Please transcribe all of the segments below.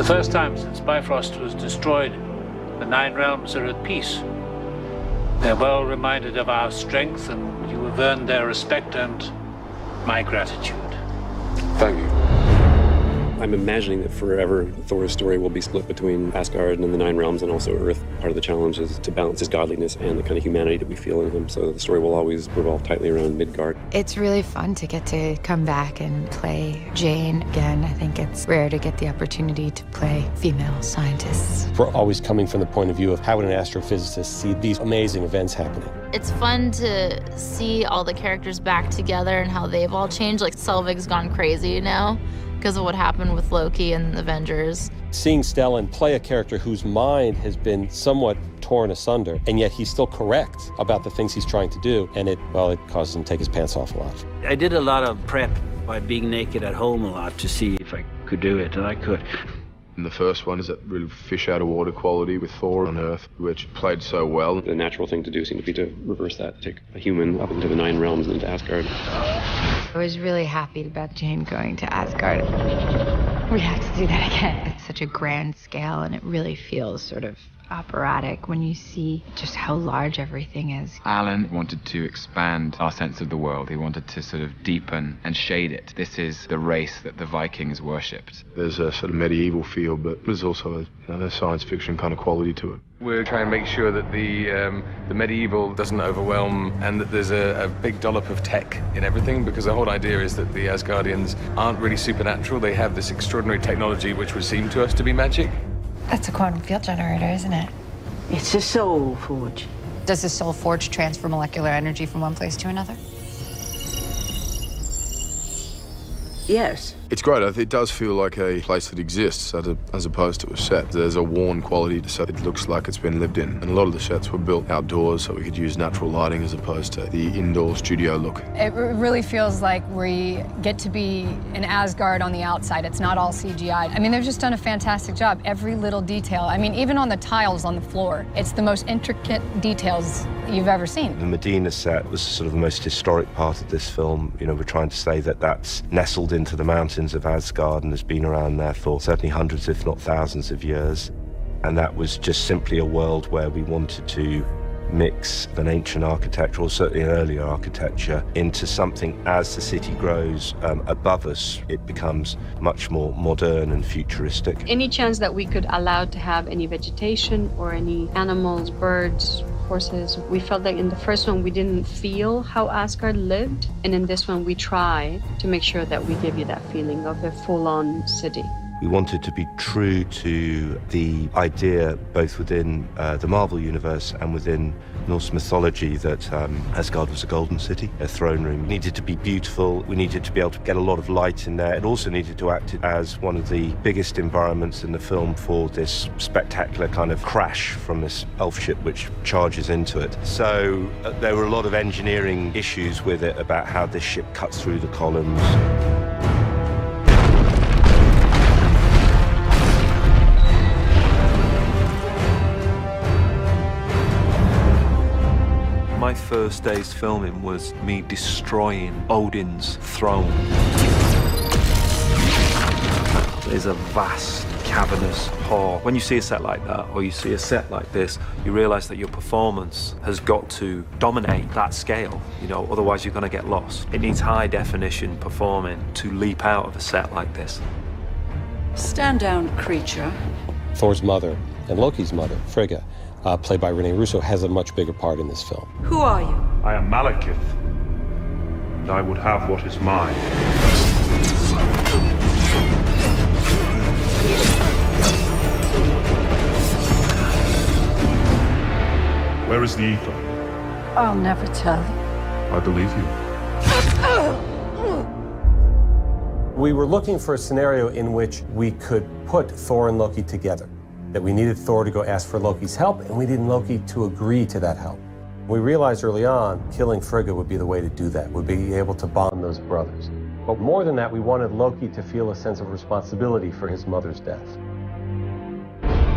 the first time since Bifrost was destroyed, the Nine Realms are at peace. They're well reminded of our strength, and you have earned their respect and my gratitude. Thank you. I'm imagining that forever Thor's story will be split between Asgard and the Nine Realms and also Earth. Part of the challenge is to balance his godliness and the kind of humanity that we feel in him, so the story will always revolve tightly around Midgard. It's really fun to get to come back and play Jane again. I think it's rare to get the opportunity to play female scientists. We're always coming from the point of view of how would an astrophysicist see these amazing events happening. It's fun to see all the characters back together and how they've all changed. Like Selvig's gone crazy now because of what happened with Loki and the Avengers. Seeing Stellan play a character whose mind has been somewhat torn asunder, and yet he's still correct about the things he's trying to do, and it causes him to take his pants off a lot. I did a lot of prep by being naked at home a lot to see if I could do it, and I could. And the first one is that real fish out of water quality with Thor on Earth, which played so well. The natural thing to do seemed to be to reverse that, take a human up into the Nine Realms and into Asgard. I was really happy about Jane going to Asgard. We have to do that again. It's such a grand scale, and it really feels sort of operatic when you see just how large everything is. Alan wanted to expand our sense of the world. He wanted to sort of deepen and shade it. This is the race that the Vikings worshipped. There's a sort of medieval feel, but there's also a science fiction kind of quality to it. We're trying to make sure that the medieval doesn't overwhelm and that there's a big dollop of tech in everything, because the whole idea is that the Asgardians aren't really supernatural. They have this extraordinary technology which would seem to us to be magic. That's a quantum field generator, isn't it? It's a soul forge. Does the soul forge transfer molecular energy from one place to another? Yes. It's great. It does feel like a place that exists as opposed to a set. There's a worn quality to set. It looks like it's been lived in. And a lot of the sets were built outdoors so we could use natural lighting as opposed to the indoor studio look. It really feels like we get to be in Asgard on the outside. It's not all CGI. I mean, they've just done a fantastic job. Every little detail. I mean, even on the tiles on the floor, it's the most intricate details you've ever seen. The Medina set was sort of the most historic part of this film. You know, we're trying to say that that's nestled into the mountains of Asgard and has been around there for certainly hundreds, if not thousands of years. And that was just simply a world where we wanted to mix an ancient architecture, or certainly an earlier architecture, into something as the city grows above us. It becomes much more modern and futuristic. Any chance that we could allow to have any vegetation or any animals, birds, horses, we felt like in the first one we didn't feel how Asgard lived, and in this one we try to make sure that we give you that feeling of a full-on city. We wanted to be true to the idea, both within the Marvel universe and within Norse mythology, that Asgard was a golden city, a throne room. It needed to be beautiful. We needed to be able to get a lot of light in there. It also needed to act as one of the biggest environments in the film for this spectacular kind of crash from this elf ship which charges into it. So there were a lot of engineering issues with it about how this ship cuts through the columns. My first day's filming was me destroying Odin's throne. It's a vast, cavernous hall. When you see a set like that, or you see a set like this, you realize that your performance has got to dominate that scale, you know, otherwise you're gonna get lost. It needs high definition performing to leap out of a set like this. Stand down, creature. Thor's mother and Loki's mother, Frigga, played by Rene Russo, has a much bigger part in this film. Who are you? I am Malekith, and I would have what is mine. Where is the ether? I'll never tell you. I believe you. We were looking for a scenario in which we could put Thor and Loki together. That we needed Thor to go ask for Loki's help, and we needed Loki to agree to that help. We realized early on, killing Frigga would be the way to do that, would be able to bond those brothers. But more than that, we wanted Loki to feel a sense of responsibility for his mother's death.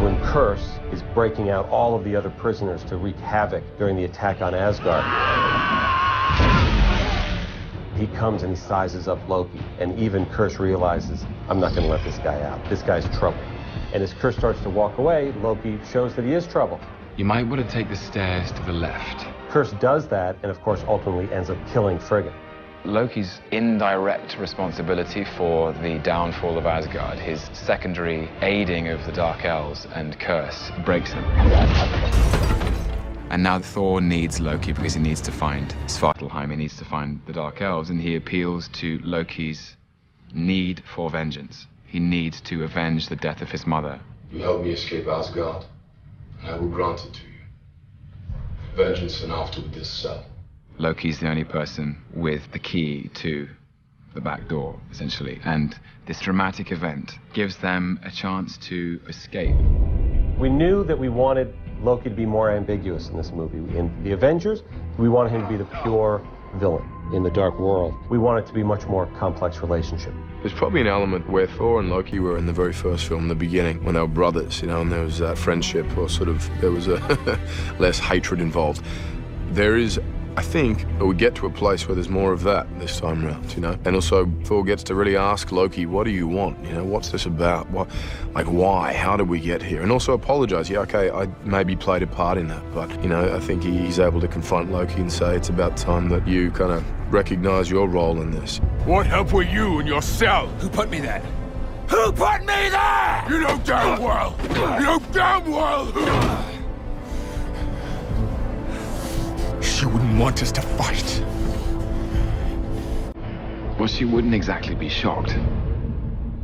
When Curse is breaking out all of the other prisoners to wreak havoc during the attack on Asgard, he comes and he sizes up Loki, and even Curse realizes, I'm not gonna let this guy out. This guy's trouble. And as Kurse starts to walk away, Loki shows that he is trouble. You might want to take the stairs to the left. Kurse does that, and of course ultimately ends up killing Frigga. Loki's indirect responsibility for the downfall of Asgard, his secondary aiding of the Dark Elves and Kurse, breaks him. And now Thor needs Loki because he needs to find Svartalheim, he needs to find the Dark Elves, and he appeals to Loki's need for vengeance. He needs to avenge the death of his mother. You helped me escape Asgard, and I will grant it to you. Vengeance and afterward this cell. Loki's the only person with the key to the back door, essentially, and this dramatic event gives them a chance to escape. We knew that we wanted Loki to be more ambiguous in this movie. In the Avengers, we wanted him to be the pure villain. In the Dark World, we want it to be a much more complex relationship. There's probably an element where Thor and Loki were in the very first film, in the beginning, when they were brothers, you know, and there was that friendship, or sort of, there was a less hatred involved. There is, I think, we get to a place where there's more of that this time around, you know? And also, Thor gets to really ask Loki, what do you want? You know, what's this about? What, like, why? How did we get here? And also apologize. Yeah, okay, I maybe played a part in that, but, you know, I think he's able to confront Loki and say it's about time that you kind of recognize your role in this. What help were you in your cell? Who put me there? Who put me there? You know damn well. You know damn well who. She wouldn't want us to fight. Well, she wouldn't exactly be shocked.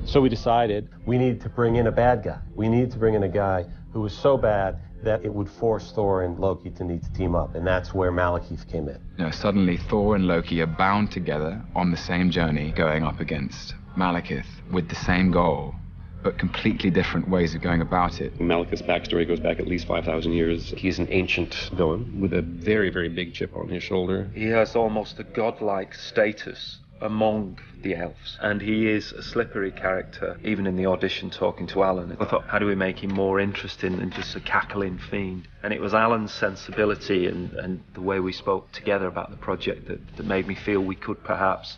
So we decided we needed to bring in a bad guy. We needed to bring in a guy who was so bad that it would force Thor and Loki to need to team up, and that's where Malekith came in. You know, suddenly Thor and Loki are bound together on the same journey, going up against Malekith with the same goal, but completely different ways of going about it. Malekith's backstory goes back at least 5,000 years. He's an ancient villain with a very, very big chip on his shoulder. He has almost a godlike status among the elves, and he is a slippery character. Even in the audition talking to Alan, I thought, how do we make him more interesting than just a cackling fiend? And it was Alan's sensibility and the way we spoke together about the project that made me feel we could perhaps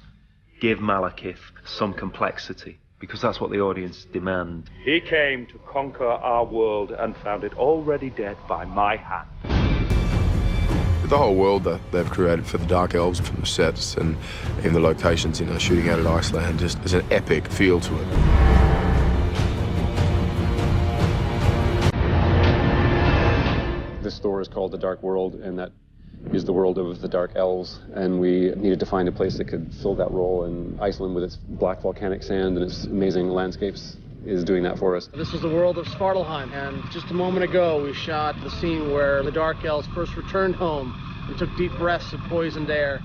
give Malekith some complexity, because that's what the audience demand. He came to conquer our world and found it already dead by my hand. The whole world that they've created for the Dark Elves, from the sets and even the locations, you know, shooting out at Iceland, just there's an epic feel to it. This Thor is called the Dark World, and that is the world of the Dark Elves, and we needed to find a place that could fill that role, and Iceland, with its black volcanic sand and its amazing landscapes, is doing that for us. This is the world of Svartalheim, and just a moment ago we shot the scene where the Dark Elves first returned home and took deep breaths of poisoned air.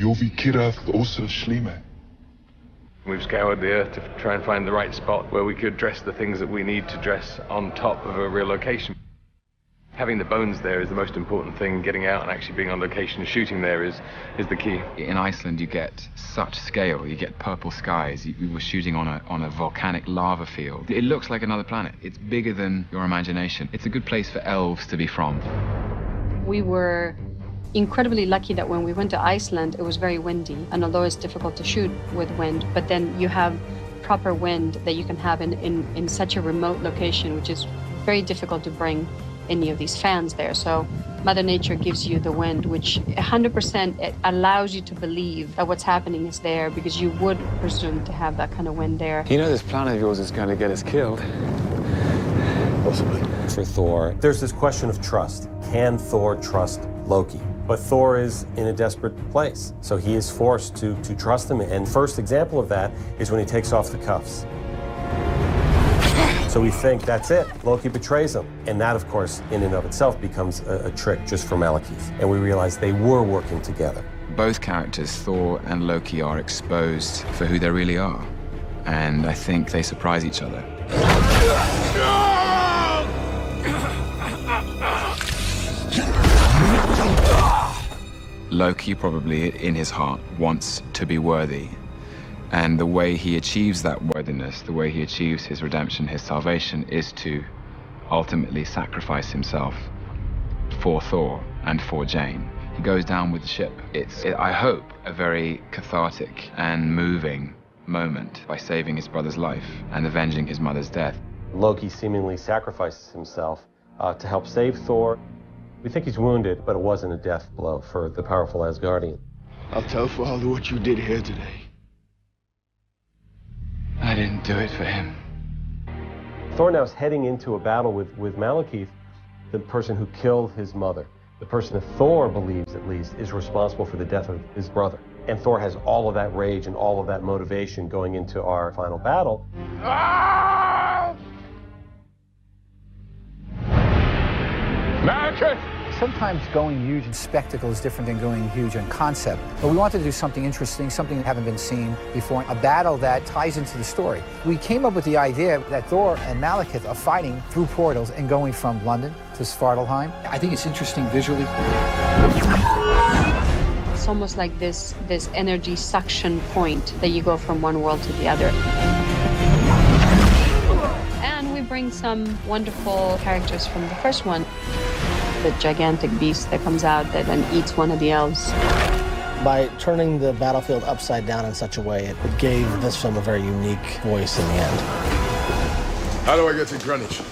We've scoured the earth to try and find the right spot where we could dress the things that we need to dress on top of a real location. Having the bones there is the most important thing. Getting out and actually being on location, shooting there is the key. In Iceland, you get such scale. You get purple skies. We were shooting on a volcanic lava field. It looks like another planet. It's bigger than your imagination. It's a good place for elves to be from. We were incredibly lucky that when we went to Iceland, it was very windy. And although it's difficult to shoot with wind, but then you have proper wind that you can have in such a remote location, which is very difficult to bring any of these fans there. So Mother Nature gives you the wind, which 100% it allows you to believe that what's happening is there, because you would presume to have that kind of wind there. You know this plan of yours is going to get us killed. Possibly. For Thor, there's this question of trust. Can Thor trust Loki? But Thor is in a desperate place, so he is forced to trust him. And first example of that is when he takes off the cuffs. So we think that's it. Loki betrays him. And that, of course, in and of itself becomes a trick just for Malekith. And we realize they were working together. Both characters, Thor and Loki, are exposed for who they really are. And I think they surprise each other. Loki probably, in his heart, wants to be worthy. And the way he achieves that worthiness, the way he achieves his redemption, his salvation, is to ultimately sacrifice himself for Thor and for Jane. He goes down with the ship. It's, I hope, a very cathartic and moving moment by saving his brother's life and avenging his mother's death. Loki seemingly sacrifices himself to help save Thor. We think he's wounded, but it wasn't a death blow for the powerful Asgardian. I'll tell Father what you did here today. I didn't do it for him. Thor now is heading into a battle with Malekith, the person who killed his mother, the person that Thor believes, at least, is responsible for the death of his brother. And Thor has all of that rage and all of that motivation going into our final battle. Malekith! Sometimes going huge in spectacle is different than going huge in concept. But we wanted to do something interesting, something that hadn't been seen before, a battle that ties into the story. We came up with the idea that Thor and Malekith are fighting through portals and going from London to Svartalheim. I think it's interesting visually. It's almost like this energy suction point that you go from one world to the other. And we bring some wonderful characters from the first one. The gigantic beast that comes out that then eats one of the elves. By turning the battlefield upside down in such a way, it gave this film a very unique voice in the end. How do I get to Greenwich?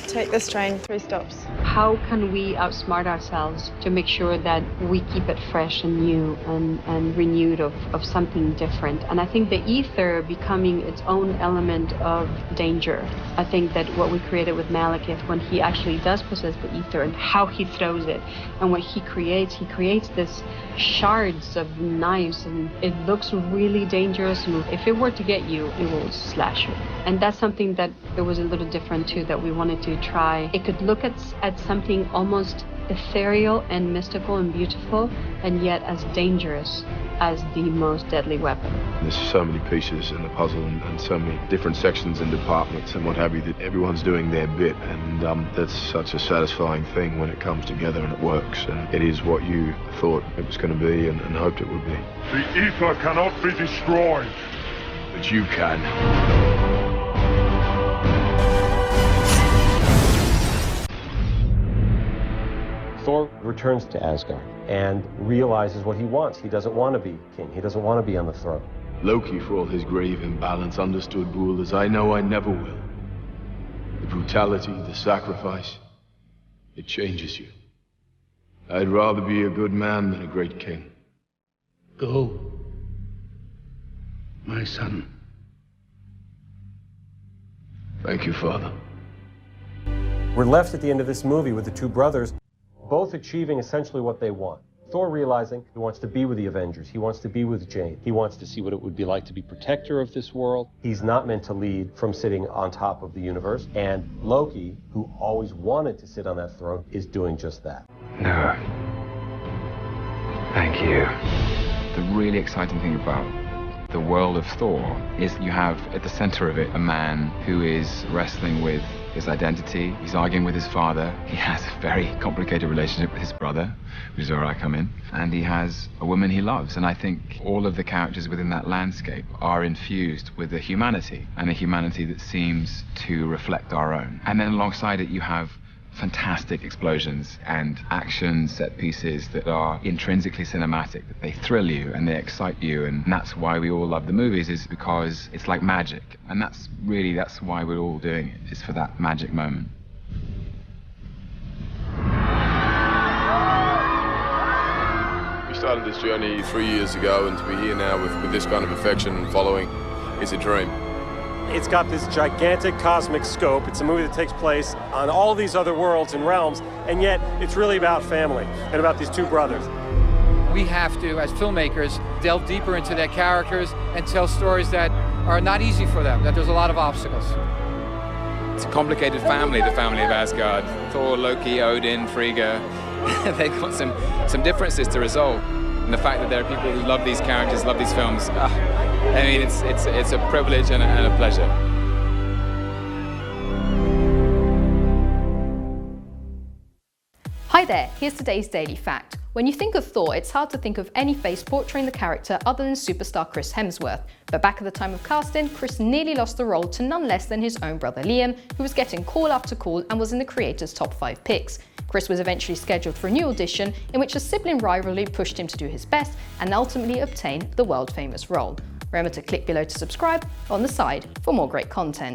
Take this train, 3 stops. How can we outsmart ourselves to make sure that we keep it fresh and new and renewed of something different? And I think the ether becoming its own element of danger. I think that what we created with Malekith, when he actually does possess the ether and how he throws it, and what he creates this shards of knives, and it looks really dangerous. And if it were to get you, it will slash you. And that's something that it was a little different too, that we wanted to try. It could look at something almost ethereal and mystical and beautiful, and yet as dangerous as the most deadly weapon. There's so many pieces in the puzzle and so many different sections and departments and what have you that everyone's doing their bit, and that's such a satisfying thing when it comes together and it works and it is what you thought it was going to be and hoped it would be. The ether cannot be destroyed. But you can. Thor returns to Asgard and realizes what he wants. He doesn't want to be king. He doesn't want to be on the throne. Loki, for all his grave imbalance, understood rule as I know I never will. The brutality, the sacrifice, it changes you. I'd rather be a good man than a great king. Go, my son. Thank you, Father. We're left at the end of this movie with the two brothers, both achieving essentially what they want. Thor realizing he wants to be with the Avengers. He wants to be with Jane. He wants to see what it would be like to be protector of this world. He's not meant to lead from sitting on top of the universe. And Loki, who always wanted to sit on that throne, is doing just that. No. Thank you. The really exciting thing about the world of Thor is you have at the center of it a man who is wrestling with his identity. He's arguing with his father. He has a very complicated relationship with his brother, which is where I come in. And he has a woman he loves. And I think all of the characters within that landscape are infused with a humanity, and a humanity that seems to reflect our own. And then alongside it, you have fantastic explosions and action set pieces that are intrinsically cinematic, that they thrill you and they excite you, and that's why we all love the movies, is because it's like magic. And that's why we're all doing it, is for that magic moment. We started this journey 3 years ago, and to be here now with this kind of affection and following is a dream. It's got this gigantic cosmic scope. It's a movie that takes place on all these other worlds and realms, and yet it's really about family and about these two brothers. We have to, as filmmakers, delve deeper into their characters and tell stories that are not easy for them, that there's a lot of obstacles. It's a complicated family, the family of Asgard. Thor, Loki, Odin, Frigga. They've got some differences to resolve. And the fact that there are people who love these characters, love these films, I mean, it's a privilege and a pleasure. Hi there, here's today's Daily Fact. When you think of Thor, it's hard to think of any face portraying the character other than superstar Chris Hemsworth. But back at the time of casting, Chris nearly lost the role to none less than his own brother Liam, who was getting call after call and was in the creators' top 5 picks. Chris was eventually scheduled for a new audition in which a sibling rivalry pushed him to do his best and ultimately obtain the world-famous role. Remember to click below to subscribe, on the side for more great content.